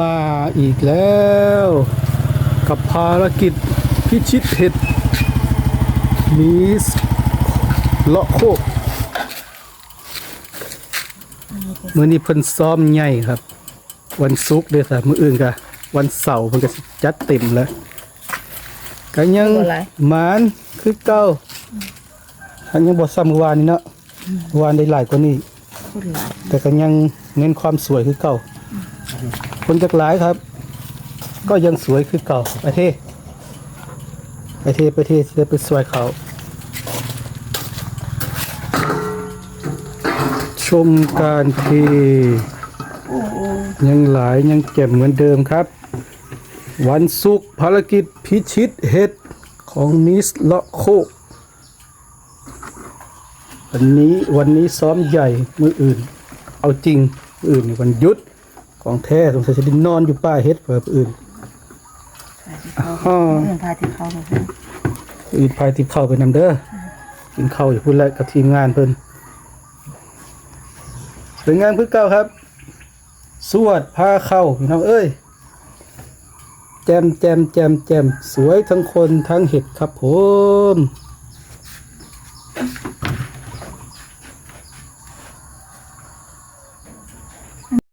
มาอีกแล้วกับภารกิจพิชิตเห็ดมีเลาะโคกมื้อนี้เพิ่นซ้อมใหญ่ครับ วันศุกร์เด้อค่ะมื้ออื่นก็วันเสาร์เพิ่นก็สิจัดเต็มแล้วก็ยังหมานคือเก่าอันยังบ่ซ้ำเมื่อวานนี้เนาะเมื่อวานได้หลายกว่านี้แต่ก็ยังเน้นความสวยคือเก่าคนจักหลายครับ ก็ยังสวยคือเก่าไปเทจะไปสวยเขาชมการเทยังหลายยังเก็บเหมือนเดิมครับวันศุกร์ภารกิจพิชิตเห็ดของมิสเลาะโคกวันนี้ซ้อมใหญ่มืออื่นเอาจริงมืออื่นวันหยุดของแท้สงสัยจะได้นอนอยู่ป่าเห็ดเผื่ออื่นพาที่เข้าไปพายติบเข้าไปนำเด้อกินข้าวอยู่พูดแล้วกับทีมงานเพิ่นสวยงามคือเก่าครับสวดพาเข้าพี่น้องเอ้ยแจมสวยทั้งคนทั้งเห็ดครับผม